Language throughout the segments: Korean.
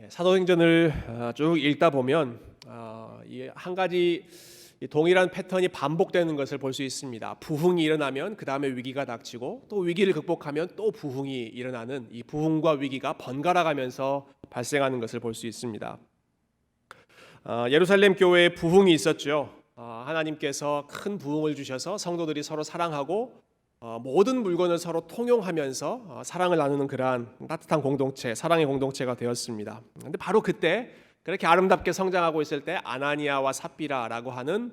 사도행전을 쭉 읽다 보면 이 한 가지 동일한 패턴이 반복되는 것을 볼 수 있습니다. 부흥이 일어나면 그 다음에 위기가 닥치고 또 위기를 극복하면 또 부흥이 일어나는 이 부흥과 위기가 번갈아가면서 발생하는 것을 볼 수 있습니다. 예루살렘 교회에 부흥이 있었죠. 하나님께서 큰 부흥을 주셔서 성도들이 서로 사랑하고 모든 물건을 서로 통용하면서 사랑을 나누는 그러한 따뜻한 공동체, 사랑의 공동체가 되었습니다. 그런데 바로 그때 그렇게 아름답게 성장하고 있을 때 아나니아와 삽비라라고 하는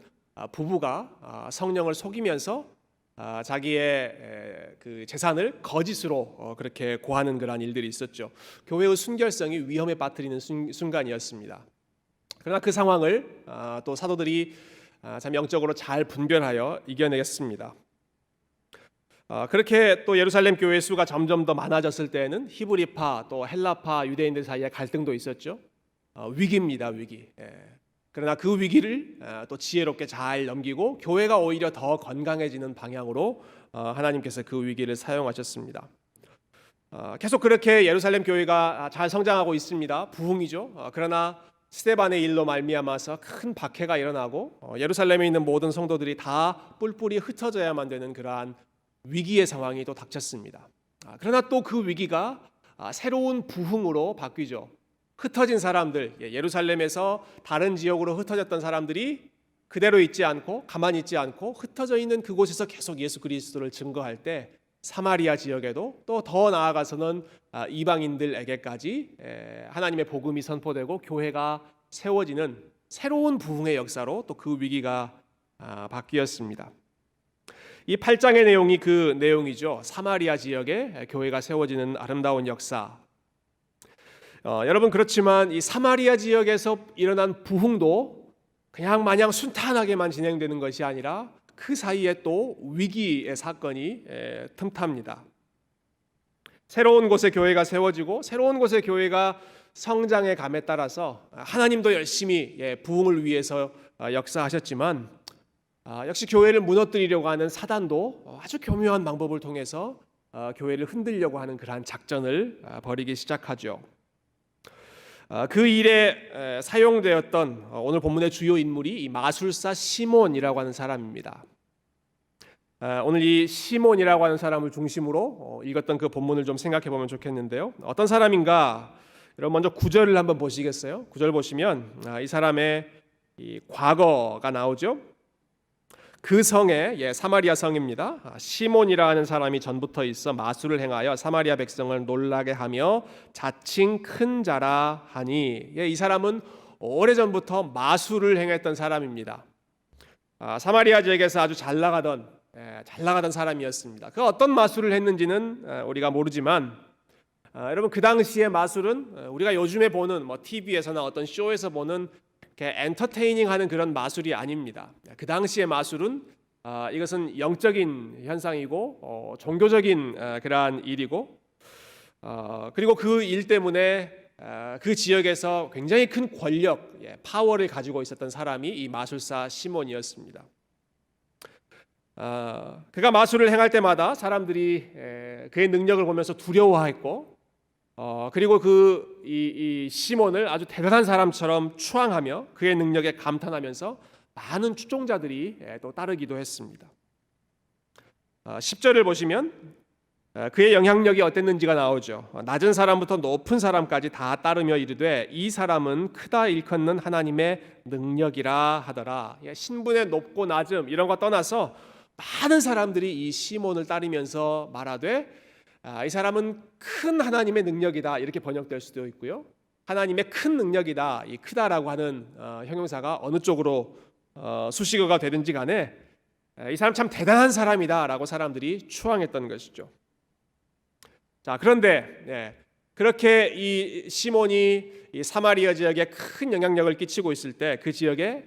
부부가 성령을 속이면서 자기의 그 재산을 거짓으로 그렇게 고하는 그러한 일들이 있었죠. 교회의 순결성이 위험에 빠뜨리는 순간이었습니다. 그러나 그 상황을 또 사도들이 참 영적으로 잘 분별하여 이겨냈습니다. 그렇게 또 예루살렘 교회 수가 점점 더 많아졌을 때에는 히브리파 또 헬라파 유대인들 사이에 갈등도 있었죠. 위기입니다, 위기. 그러나 그 위기를 또 지혜롭게 잘 넘기고 교회가 오히려 더 건강해지는 방향으로 하나님께서 그 위기를 사용하셨습니다. 계속 그렇게 예루살렘 교회가 잘 성장하고 있습니다. 부흥이죠. 그러나 스데반의 일로 말미암아서 큰 박해가 일어나고 예루살렘에 있는 모든 성도들이 다 뿔뿔이 흩어져야만 되는 그러한 위기의 상황이 또 닥쳤습니다. 그러나 또 그 위기가 새로운 부흥으로 바뀌죠. 흩어진 사람들, 예루살렘에서 다른 지역으로 흩어졌던 사람들이 그대로 있지 않고 가만히 있지 않고 흩어져 있는 그곳에서 계속 예수 그리스도를 증거할 때 사마리아 지역에도 또 더 나아가서는 이방인들에게까지 하나님의 복음이 선포되고 교회가 세워지는 새로운 부흥의 역사로 또 그 위기가 바뀌었습니다. 이 8장의 내용이 그 내용이죠. 사마리아 지역에 교회가 세워지는 아름다운 역사. 여러분, 그렇지만 이 사마리아 지역에서 일어난 부흥도 그냥 마냥 순탄하게만 진행되는 것이 아니라 그 사이에 또 위기의 사건이 틈탑니다. 새로운 곳에 교회가 세워지고 새로운 곳에 교회가 성장의 감에 따라서 하나님도 열심히 부흥을 위해서 역사하셨지만 역시 교회를 무너뜨리려고 하는 사단도 아주 교묘한 방법을 통해서 교회를 흔들려고 하는 그러한 작전을 벌이기 시작하죠. 그 일에 사용되었던 오늘 본문의 주요 인물이 이 마술사 시몬이라고 하는 사람입니다. 오늘 이 시몬이라고 하는 사람을 중심으로 읽었던 그 본문을 좀 생각해 보면 좋겠는데요. 어떤 사람인가? 여러분 먼저 9절을 한번 보시겠어요? 9절 보시면 이 사람의 이 과거가 나오죠. 그 성에 사마리아 성입니다. 시몬이라 하는 사람이 전부터 있어 마술을 행하여 사마리아 백성을 놀라게 하며 자칭 큰 자라 하니, 이 사람은 오래전부터 마술을 행했던 사람입니다. 사마리아 지역에서 아주 잘 나가던 사람이었습니다. 그 어떤 마술을 했는지는 우리가 모르지만 여러분, 그 당시의 마술은 우리가 요즘에 보는 TV에서나 어떤 쇼에서 보는 엔터테이닝하는 그런 마술이 아닙니다. 그 당시의 마술은 이것은 영적인 현상이고 종교적인 그러한 일이고 그리고 그 일 때문에 그 지역에서 굉장히 큰 권력, 파워를 가지고 있었던 사람이 이 마술사 시몬이었습니다. 그가 마술을 행할 때마다 사람들이 그의 능력을 보면서 두려워했고 그리고 이 시몬을 아주 대단한 사람처럼 추앙하며 그의 능력에 감탄하면서 많은 추종자들이 또 따르기도 했습니다. 10절을 보시면 그의 영향력이 어땠는지가 나오죠. 낮은 사람부터 높은 사람까지 다 따르며 이르되 이 사람은 크다 일컫는 하나님의 능력이라 하더라. 신분의 높고 낮음 이런 거 떠나서 많은 사람들이 이 시몬을 따르면서 말하되 이 사람은 큰 하나님의 능력이다, 이렇게 번역될 수도 있고요. 하나님의 큰 능력이다, 이 크다라고 하는 형용사가 어느 쪽으로 수식어가 되든지 간에 이 사람 참 대단한 사람이다라고 사람들이 추앙했던 것이죠. 자, 그런데 그렇게 이 시몬이 이 사마리아 지역에 큰 영향력을 끼치고 있을 때 그 지역에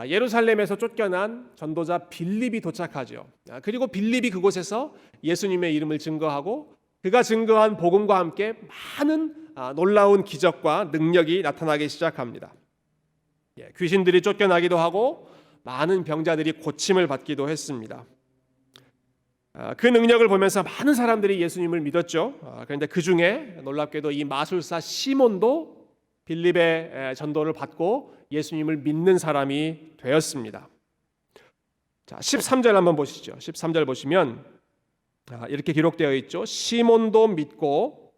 예루살렘에서 쫓겨난 전도자 빌립이 도착하죠. 그리고 빌립이 그곳에서 예수님의 이름을 증거하고 그가 증거한 복음과 함께 많은 놀라운 기적과 능력이 나타나기 시작합니다. 귀신들이 쫓겨나기도 하고 많은 병자들이 고침을 받기도 했습니다. 그 능력을 보면서 많은 사람들이 예수님을 믿었죠. 그런데 그 중에 놀랍게도 이 마술사 시몬도 빌립의 전도를 받고 예수님을 믿는 사람이 되었습니다. 자, 13절 한번 보시죠. 13절 보시면 이렇게 기록되어 있죠. 시몬도 믿고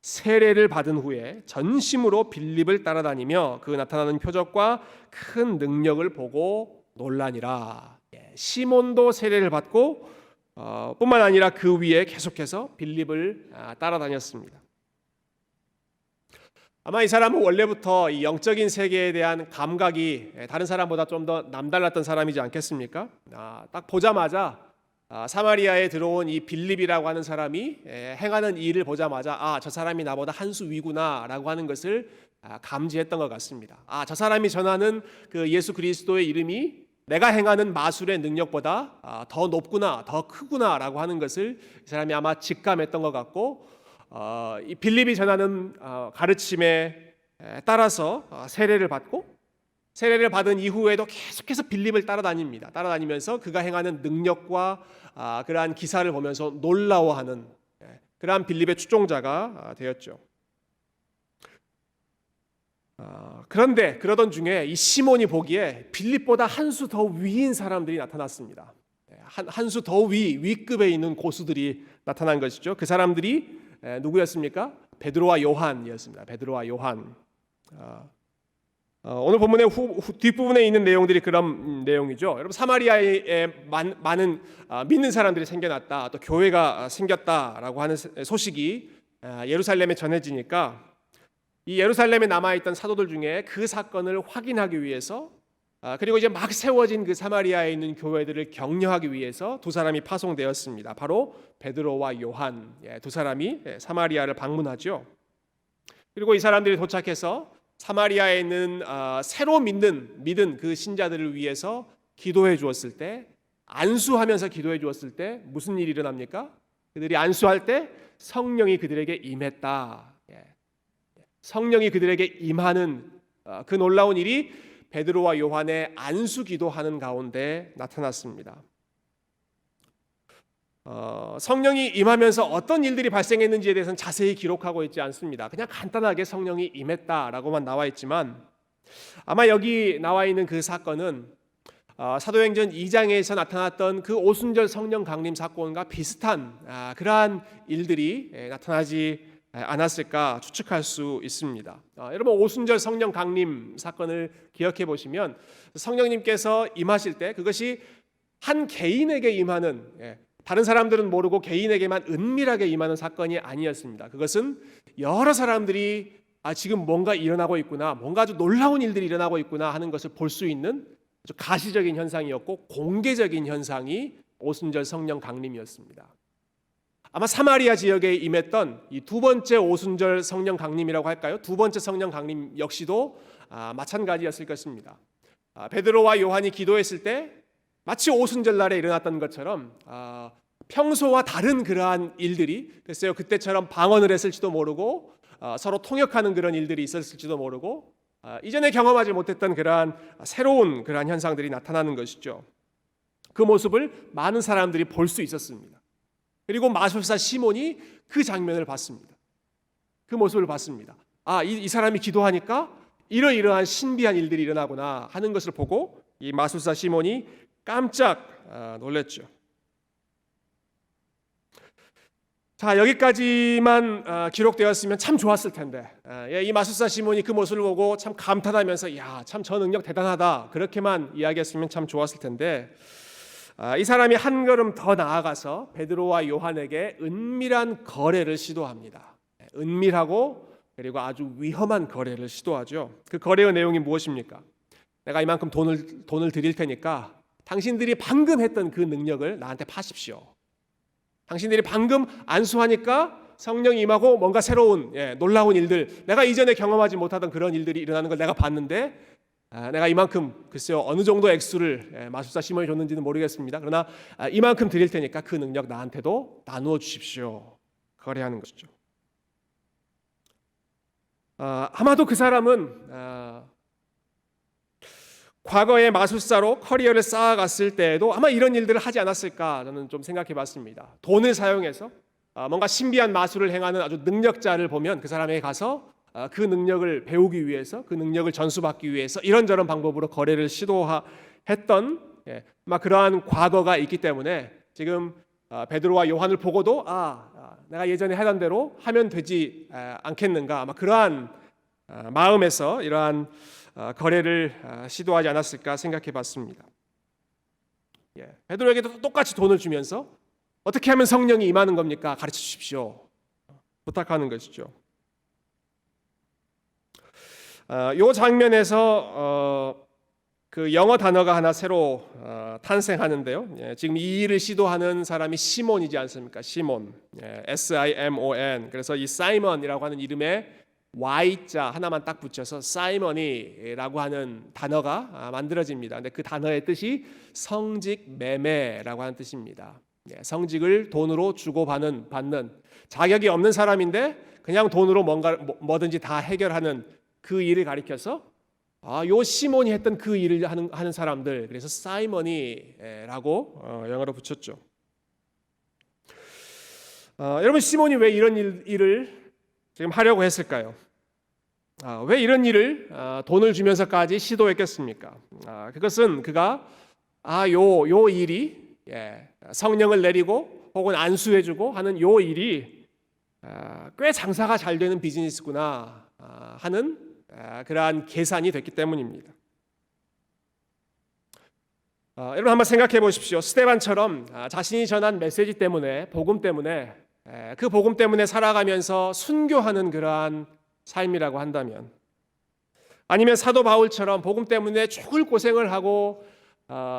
세례를 받은 후에 전심으로 빌립을 따라다니며 그 나타나는 표적과 큰 능력을 보고 놀라니라. 시몬도 세례를 받고 뿐만 아니라 그 위에 계속해서 빌립을 따라다녔습니다. 아마 이 사람은 원래부터 이 영적인 세계에 대한 감각이 다른 사람보다 좀 더 남달랐던 사람이지 않겠습니까? 딱 보자마자 사마리아에 들어온 이 빌립이라고 하는 사람이 행하는 일을 보자마자 저 사람이 나보다 한 수 위구나라고 하는 것을 감지했던 것 같습니다. 저 사람이 전하는 그 예수 그리스도의 이름이 내가 행하는 마술의 능력보다 더 높구나, 더 크구나라고 하는 것을 이 사람이 아마 직감했던 것 같고, 이 빌립이 전하는 가르침에 따라서 세례를 받고, 세례를 받은 이후에도 계속해서 빌립을 따라다닙니다. 따라다니면서 그가 행하는 능력과 그러한 기사를 보면서 놀라워하는 그러한 빌립의 추종자가 되었죠. 그런데 그러던 중에 이 시몬이 보기에 빌립보다 한 수 더 위인 사람들이 나타났습니다. 한 수 더 위급에 있는 고수들이 나타난 것이죠. 그 사람들이 누구였습니까? 베드로와 요한이었습니다. 베드로와 요한. 오늘 본문의 뒷부분에 있는 내용들이 그런 내용이죠. 여러분, 사마리아에 많은 믿는 사람들이 생겨났다, 또 교회가 생겼다라고 하는 소식이 예루살렘에 전해지니까 이 예루살렘에 남아있던 사도들 중에 그 사건을 확인하기 위해서, 그리고 이제 막 세워진 그 사마리아에 있는 교회들을 격려하기 위해서 두 사람이 파송되었습니다. 바로 베드로와 요한 두 사람이 사마리아를 방문하죠. 그리고 이 사람들이 도착해서 사마리아에 있는 새로 믿은 그 신자들을 위해서 기도해 주었을 때, 안수하면서 기도해 주었을 때 무슨 일이 일어납니까? 그들이 안수할 때 성령이 그들에게 임했다. 성령이 그들에게 임하는 그 놀라운 일이 베드로와 요한의 안수 기도하는 가운데 나타났습니다. 성령이 임하면서 어떤 일들이 발생했는지에 대해서는 자세히 기록하고 있지 않습니다. 그냥 간단하게 성령이 임했다라고만 나와 있지만, 아마 여기 나와 있는 그 사건은 사도행전 2장에서 나타났던 그 오순절 성령 강림 사건과 비슷한 그러한 일들이 나타나지 않았을까 추측할 수 있습니다. 여러분, 오순절 성령 강림 사건을 기억해 보시면 성령님께서 임하실 때 그것이 한 개인에게 임하는, 다른 사람들은 모르고 개인에게만 은밀하게 임하는 사건이 아니었습니다. 그것은 여러 사람들이 지금 뭔가 일어나고 있구나, 뭔가 아주 놀라운 일들이 일어나고 있구나 하는 것을 볼 수 있는 아주 가시적인 현상이었고 공개적인 현상이 오순절 성령 강림이었습니다. 아마 사마리아 지역에 임했던 이 두 번째 오순절 성령 강림이라고 할까요? 두 번째 성령 강림 역시도 마찬가지였을 것입니다. 베드로와 요한이 기도했을 때 마치 오순절 날에 일어났던 것처럼 평소와 다른 그러한 일들이, 글쎄요, 그때처럼 방언을 했을지도 모르고 서로 통역하는 그런 일들이 있었을지도 모르고 이전에 경험하지 못했던 그러한 새로운 그러한 현상들이 나타나는 것이죠. 그 모습을 많은 사람들이 볼 수 있었습니다. 그리고 마술사 시몬이 그 장면을 봤습니다. 그 모습을 봤습니다. 이 사람이 기도하니까 이러이러한 신비한 일들이 일어나구나 하는 것을 보고 이 마술사 시몬이 깜짝 놀랐죠. 자, 여기까지만 기록되었으면 참 좋았을 텐데, 이 마술사 시몬이 그 모습을 보고 참 감탄하면서 참 저 능력 대단하다, 그렇게만 이야기했으면 참 좋았을 텐데, 이 사람이 한 걸음 더 나아가서 베드로와 요한에게 은밀한 거래를 시도합니다. 은밀하고 그리고 아주 위험한 거래를 시도하죠. 그 거래의 내용이 무엇입니까? 내가 이만큼 돈을 드릴 테니까 당신들이 방금 했던 그 능력을 나한테 파십시오. 당신들이 방금 안수하니까 성령이 임하고 뭔가 새로운 놀라운 일들, 내가 이전에 경험하지 못하던 그런 일들이 일어나는 걸 내가 봤는데, 내가 이만큼, 글쎄요, 어느 정도 액수를 마술사 시몬이 줬는지는 모르겠습니다. 그러나 이만큼 드릴 테니까 그 능력 나한테도 나누어 주십시오. 거래하는 것이죠. 아마도 그 사람은 과거의 마술사로 커리어를 쌓아갔을 때에도 아마 이런 일들을 하지 않았을까 저는 좀 생각해 봤습니다. 돈을 사용해서 뭔가 신비한 마술을 행하는 아주 능력자를 보면 그 사람에게 가서 그 능력을 배우기 위해서, 그 능력을 전수받기 위해서 이런저런 방법으로 거래를 시도했던 막 그러한 과거가 있기 때문에 지금 베드로와 요한을 보고도 내가 예전에 하던 대로 하면 되지 않겠는가, 아마 그러한 마음에서 이러한 거래를 시도하지 않았을까 생각해 봤습니다. 베드로에게도 똑같이 돈을 주면서 어떻게 하면 성령이 임하는 겁니까? 가르쳐 주십시오. 부탁하는 것이죠. 이 장면에서 그 영어 단어가 하나 새로 탄생하는데요. 지금 이 일을 시도하는 사람이 시몬이지 않습니까? 시몬, S-I-M-O-N. 그래서 이 사이먼이라고 하는 이름에 Y자 하나만 딱 붙여서 사이먼이라고 하는 단어가 만들어집니다. 근데 그 단어의 뜻이 성직 매매라고 하는 뜻입니다. 성직을 돈으로 주고 받는 자격이 없는 사람인데 그냥 돈으로 뭐든지 다 해결하는 그 일을 가리켜서 요 시몬이 했던 그 일을 하는 사람들, 그래서 사이먼이라고 영어로 붙였죠. 여러분, 시몬이 왜 이런 일을 지금 하려고 했을까요? 왜 이런 일을 돈을 주면서까지 시도했겠습니까? 그것은 그가 요 일이 성령을 내리고 혹은 안수해주고 하는 요 일이 꽤 장사가 잘 되는 비즈니스구나 하는 그러한 계산이 됐기 때문입니다. 여러분 한번 생각해 보십시오. 스데반처럼 자신이 전한 메시지 때문에, 복음 때문에, 그 복음 때문에 살아가면서 순교하는 그러한 삶이라고 한다면, 아니면 사도 바울처럼 복음 때문에 죽을 고생을 하고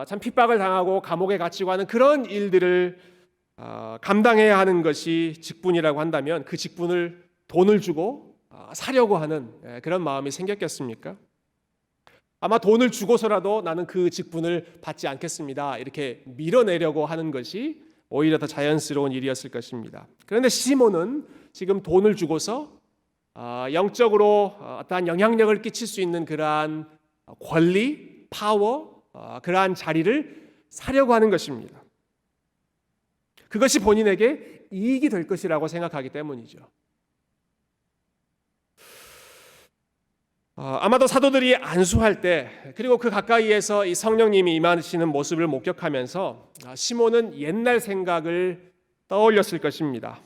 참 핍박을 당하고 감옥에 갇히고 하는 그런 일들을 감당해야 하는 것이 직분이라고 한다면 그 직분을 돈을 주고 사려고 하는 그런 마음이 생겼겠습니까? 아마 돈을 주고서라도 나는 그 직분을 받지 않겠습니다, 이렇게 밀어내려고 하는 것이 오히려 더 자연스러운 일이었을 것입니다. 그런데 시몬은 지금 돈을 주고서 영적으로 어떠한 영향력을 끼칠 수 있는 그러한 권리, 파워, 그러한 자리를 사려고 하는 것입니다. 그것이 본인에게 이익이 될 것이라고 생각하기 때문이죠. 아마도 사도들이 안수할 때, 그리고 그 가까이에서 이 성령님이 임하시는 모습을 목격하면서 시몬은 옛날 생각을 떠올렸을 것입니다.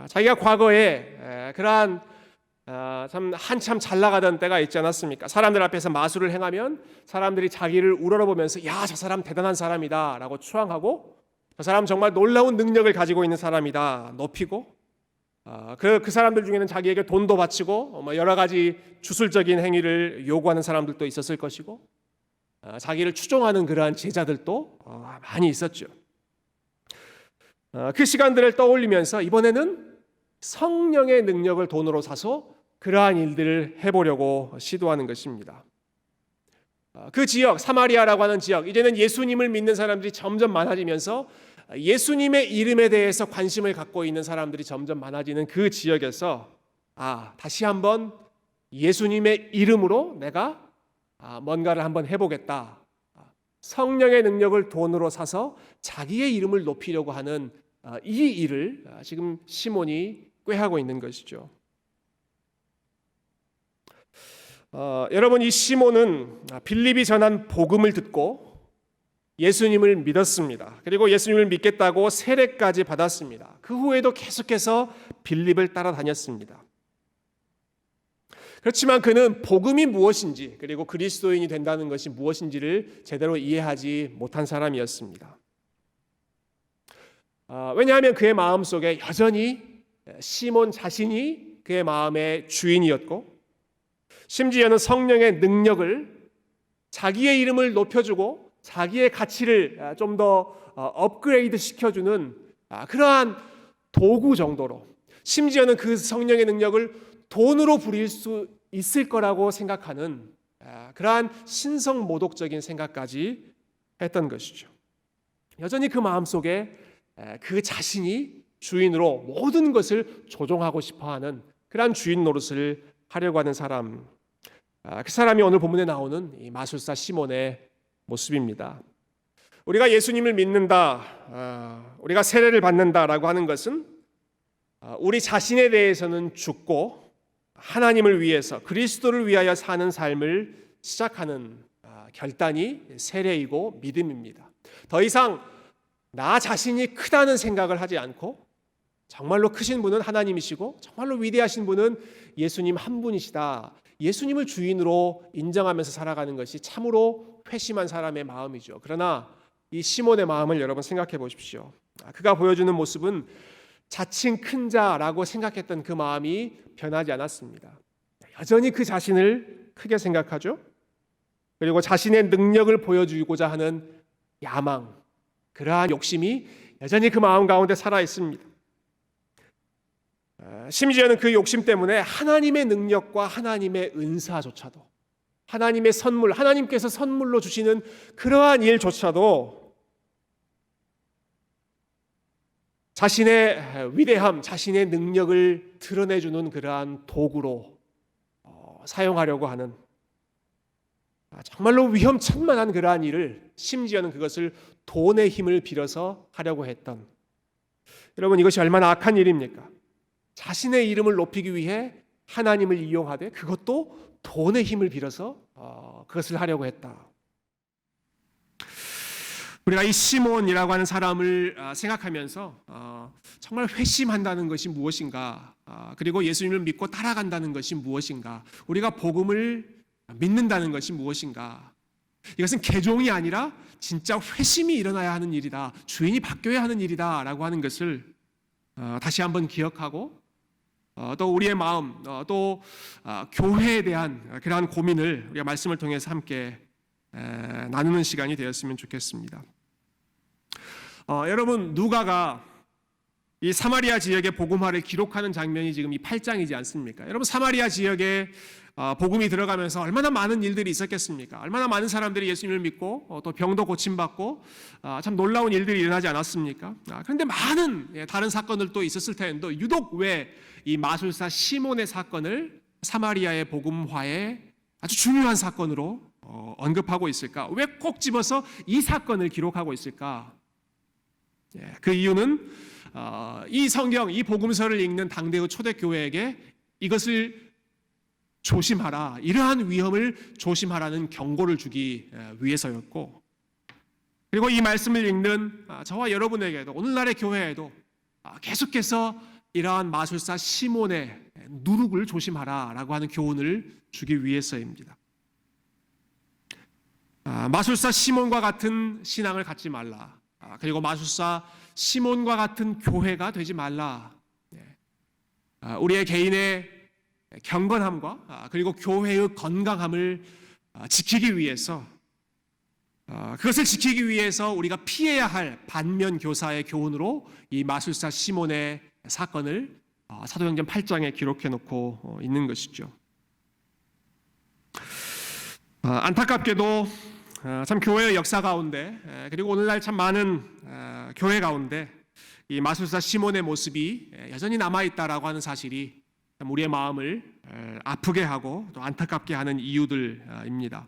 자기가 과거에 그러한 참 한참 잘 나가던 때가 있지 않았습니까? 사람들 앞에서 마술을 행하면 사람들이 자기를 우러러보면서 야, 저 사람 대단한 사람이다 라고 추앙하고, 저 사람 정말 놀라운 능력을 가지고 있는 사람이다 높이고, 그 사람들 중에는 자기에게 돈도 바치고 여러 가지 주술적인 행위를 요구하는 사람들도 있었을 것이고, 자기를 추종하는 그러한 제자들도 많이 있었죠. 그 시간들을 떠올리면서 이번에는 성령의 능력을 돈으로 사서 그러한 일들을 해보려고 시도하는 것입니다. 그 지역, 사마리아라고 하는 지역, 이제는 예수님을 믿는 사람들이 점점 많아지면서 예수님의 이름에 대해서 관심을 갖고 있는 사람들이 점점 많아지는 그 지역에서 다시 한번 예수님의 이름으로 내가 뭔가를 한번 해보겠다, 성령의 능력을 돈으로 사서 자기의 이름을 높이려고 하는 이 일을 지금 시몬이 꾀하고 있는 것이죠. 여러분, 이 시몬은 빌립이 전한 복음을 듣고 예수님을 믿었습니다. 그리고 예수님을 믿겠다고 세례까지 받았습니다. 그 후에도 계속해서 빌립을 따라다녔습니다. 그렇지만 그는 복음이 무엇인지, 그리고 그리스도인이 된다는 것이 무엇인지를 제대로 이해하지 못한 사람이었습니다. 왜냐하면 그의 마음속에 여전히 시몬 자신이 그의 마음의 주인이었고, 심지어는 성령의 능력을, 자기의 이름을 높여주고 자기의 가치를 좀 더 업그레이드 시켜주는 그러한 도구 정도로, 심지어는 그 성령의 능력을 돈으로 부릴 수 있을 거라고 생각하는 그러한 신성모독적인 생각까지 했던 것이죠. 여전히 그 마음속에 그 자신이 주인으로 모든 것을 조종하고 싶어하는 그러한 주인 노릇을 하려고 하는 사람, 그 사람이 오늘 본문에 나오는 이 마술사 시몬의 모습입니다. 우리가 예수님을 믿는다, 우리가 세례를 받는다라고 하는 것은 우리 자신에 대해서는 죽고 하나님을 위해서 그리스도를 위하여 사는 삶을 시작하는 결단이 세례이고 믿음입니다. 더 이상 나 자신이 크다는 생각을 하지 않고 정말로 크신 분은 하나님이시고 정말로 위대하신 분은 예수님 한 분이시다. 예수님을 주인으로 인정하면서 살아가는 것이 참으로 회심한 사람의 마음이죠. 그러나 이 시몬의 마음을 여러분 생각해 보십시오. 그가 보여주는 모습은 자칭 큰 자라고 생각했던 그 마음이 변하지 않았습니다. 여전히 그 자신을 크게 생각하죠. 그리고 자신의 능력을 보여주고자 하는 야망, 그러한 욕심이 여전히 그 마음 가운데 살아 있습니다. 심지어는 그 욕심 때문에 하나님의 능력과 하나님의 은사조차도, 하나님의 선물, 하나님께서 선물로 주시는 그러한 일조차도 자신의 위대함, 자신의 능력을 드러내주는 그러한 도구로 사용하려고 하는 정말로 위험천만한 그러한 일을, 심지어는 그것을 돈의 힘을 빌어서 하려고 했던, 여러분 이것이 얼마나 악한 일입니까? 자신의 이름을 높이기 위해 하나님을 이용하되 그것도 돈의 힘을 빌어서 그것을 하려고 했다. 우리가 이 시몬이라고 하는 사람을 생각하면서 정말 회심한다는 것이 무엇인가, 그리고 예수님을 믿고 따라간다는 것이 무엇인가, 우리가 복음을 믿는다는 것이 무엇인가, 이것은 개종이 아니라 진짜 회심이 일어나야 하는 일이다, 주인이 바뀌어야 하는 일이다 라고 하는 것을 다시 한번 기억하고 또 우리의 마음, 또 교회에 대한 그러한 고민을 우리가 말씀을 통해서 함께 나누는 시간이 되었으면 좋겠습니다. 여러분, 누가가 이 사마리아 지역의 복음화를 기록하는 장면이 지금 이 8장이지 않습니까? 여러분, 사마리아 지역에 복음이 들어가면서 얼마나 많은 일들이 있었겠습니까? 얼마나 많은 사람들이 예수님을 믿고 또 병도 고침받고 참 놀라운 일들이 일어나지 않았습니까? 그런데 많은 다른 사건들도 있었을 텐데 유독 왜 이 마술사 시몬의 사건을 사마리아의 복음화의 아주 중요한 사건으로 언급하고 있을까? 왜 꼭 집어서 이 사건을 기록하고 있을까? 그 이유는 이 성경, 이 복음서를 읽는 당대의 초대교회에게 이것을 조심하라, 이러한 위험을 조심하라는 경고를 주기 위해서였고, 그리고 이 말씀을 읽는 저와 여러분에게도, 오늘날의 교회에도 계속해서 이러한 마술사 시몬의 누룩을 조심하라라고 하는 교훈을 주기 위해서입니다. 마술사 시몬과 같은 신앙을 갖지 말라, 그리고 마술사 시몬과 같은 교회가 되지 말라. 우리의 개인의 경건함과 그리고 교회의 건강함을 지키기 위해서, 그것을 지키기 위해서 우리가 피해야 할 반면 교사의 교훈으로 이 마술사 시몬의 사건을 사도행전 8장에 기록해 놓고 있는 것이죠. 안타깝게도 참 교회의 역사 가운데, 그리고 오늘날 참 많은 교회 가운데 이 마술사 시몬의 모습이 여전히 남아있다라고 하는 사실이 우리의 마음을 아프게 하고 또 안타깝게 하는 이유들입니다.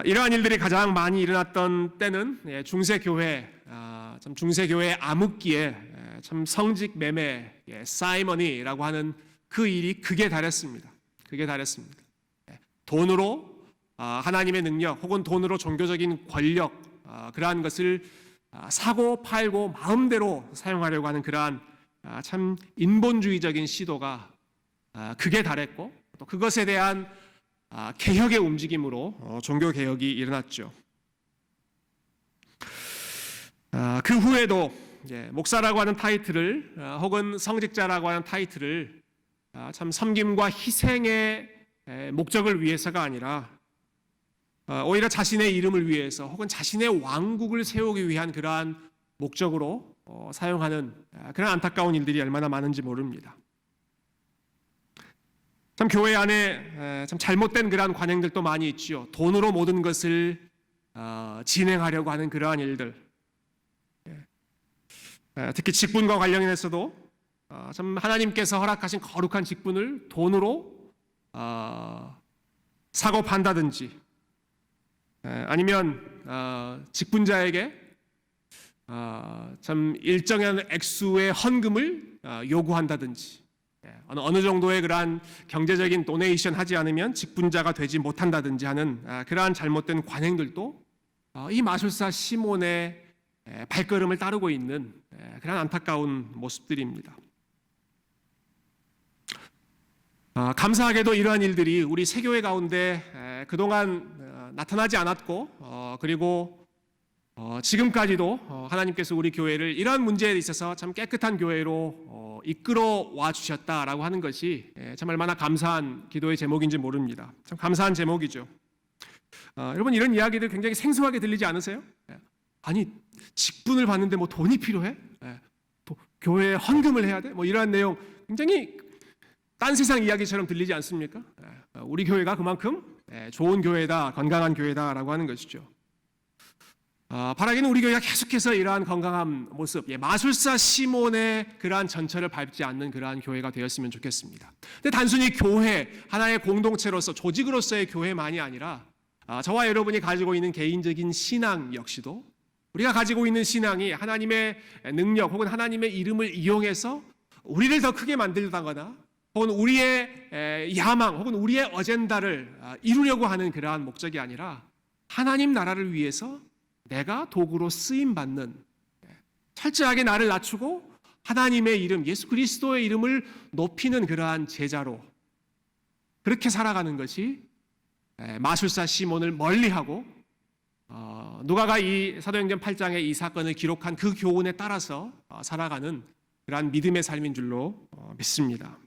이러한 일들이 가장 많이 일어났던 때는 중세교회, 참 중세교회의 암흑기에 참 성직 매매, 사이머니라고 하는 그 일이 극에 달했습니다. 극에 달했습니다. 돈으로 하나님의 능력 혹은 돈으로 종교적인 권력, 그러한 것을 사고 팔고 마음대로 사용하려고 하는 그러한 참 인본주의적인 시도가 극에 달했고, 또 그것에 대한 개혁의 움직임으로 종교개혁이 일어났죠. 그 후에도 목사라고 하는 타이틀을 혹은 성직자라고 하는 타이틀을 참 섬김과 희생의 목적을 위해서가 아니라 오히려 자신의 이름을 위해서 혹은 자신의 왕국을 세우기 위한 그러한 목적으로 사용하는 그런 안타까운 일들이 얼마나 많은지 모릅니다. 참 교회 안에 참 잘못된 그러한 관행들도 많이 있지요. 돈으로 모든 것을 진행하려고 하는 그러한 일들, 특히 직분과 관련해서도 참 하나님께서 허락하신 거룩한 직분을 돈으로 사고 판다든지, 아니면 직분자에게 참 일정한 액수의 헌금을 요구한다든지, 어느 정도의 그러한 경제적인 도네이션 하지 않으면 직분자가 되지 못한다든지 하는 그러한 잘못된 관행들도 이 마술사 시몬의 발걸음을 따르고 있는 그런 안타까운 모습들입니다. 감사하게도 이러한 일들이 우리 세교회 가운데 그동안 나타나지 않았고 그리고 지금까지도 하나님께서 우리 교회를 이러한 문제에 있어서 참 깨끗한 교회로 이끌어 와 주셨다라고 하는 것이 참 얼마나 감사한 기도의 제목인지 모릅니다. 참 감사한 제목이죠. 여러분 이런 이야기들 굉장히 생소하게 들리지 않으세요? 아니 직분을 받는데 뭐 돈이 필요해? 교회에 헌금을 해야 돼? 뭐 이러한 내용 굉장히 딴 세상 이야기처럼 들리지 않습니까? 우리 교회가 그만큼 좋은 교회다, 건강한 교회다라고 하는 것이죠. 바라기는 우리 교회가 계속해서 이러한 건강한 모습, 마술사 시몬의 그러한 전철을 밟지 않는 그러한 교회가 되었으면 좋겠습니다. 근데 단순히 교회, 하나의 공동체로서 조직으로서의 교회만이 아니라 저와 여러분이 가지고 있는 개인적인 신앙 역시도 우리가 가지고 있는 신앙이 하나님의 능력 혹은 하나님의 이름을 이용해서 우리를 더 크게 만들다거나 혹은 우리의 야망 혹은 우리의 어젠다를 이루려고 하는 그러한 목적이 아니라 하나님 나라를 위해서 내가 도구로 쓰임받는, 철저하게 나를 낮추고 하나님의 이름, 예수 그리스도의 이름을 높이는 그러한 제자로 그렇게 살아가는 것이 마술사 시몬을 멀리하고 누가가 이 사도행전 8장의 이 사건을 기록한 그 교훈에 따라서 살아가는 그러한 믿음의 삶인 줄로 믿습니다.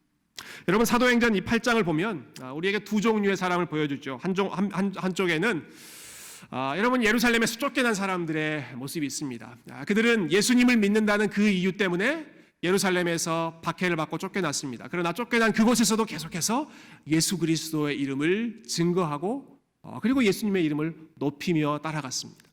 여러분 사도행전 이 8장을 보면 우리에게 두 종류의 사람을 보여주죠. 한쪽에는 여러분 예루살렘에서 쫓겨난 사람들의 모습이 있습니다. 그들은 예수님을 믿는다는 그 이유 때문에 예루살렘에서 박해를 받고 쫓겨났습니다. 그러나 쫓겨난 그곳에서도 계속해서 예수 그리스도의 이름을 증거하고 그리고 예수님의 이름을 높이며 따라갔습니다.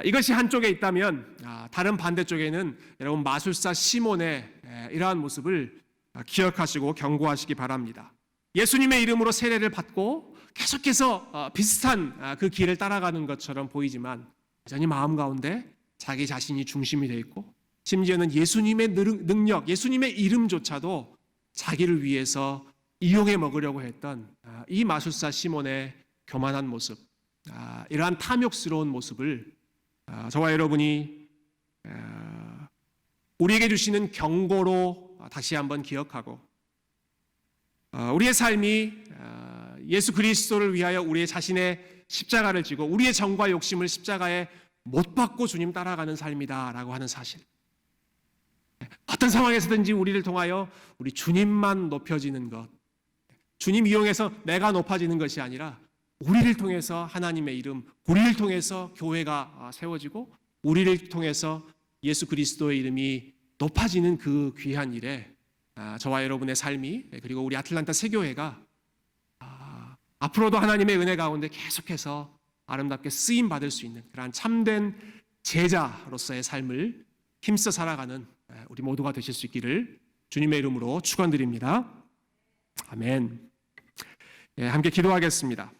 이것이 한쪽에 있다면 다른 반대쪽에는 여러분 마술사 시몬의 이러한 모습을 기억하시고 경고하시기 바랍니다. 예수님의 이름으로 세례를 받고 계속해서 비슷한 그 길을 따라가는 것처럼 보이지만 여전히 마음 가운데 자기 자신이 중심이 되어 있고 심지어는 예수님의 능력, 예수님의 이름조차도 자기를 위해서 이용해 먹으려고 했던 이 마술사 시몬의 교만한 모습, 이러한 탐욕스러운 모습을 저와 여러분이 우리에게 주시는 경고로 다시 한번 기억하고 우리의 삶이 예수 그리스도를 위하여 우리의 자신의 십자가를 지고 우리의 정과 욕심을 십자가에 못 박고 주님 따라가는 삶이다라고 하는 사실. 어떤 상황에서든지 우리를 통하여 우리 주님만 높여지는 것, 주님 이용해서 내가 높아지는 것이 아니라 우리를 통해서 하나님의 이름, 우리를 통해서 교회가 세워지고 우리를 통해서 예수 그리스도의 이름이 높아지는 그 귀한 일에 저와 여러분의 삶이 그리고 우리 아틀란타 세교회가 앞으로도 하나님의 은혜 가운데 계속해서 아름답게 쓰임 받을 수 있는 그러한 참된 제자로서의 삶을 힘써 살아가는 우리 모두가 되실 수 있기를 주님의 이름으로 축원드립니다. 아멘. 함께 기도하겠습니다.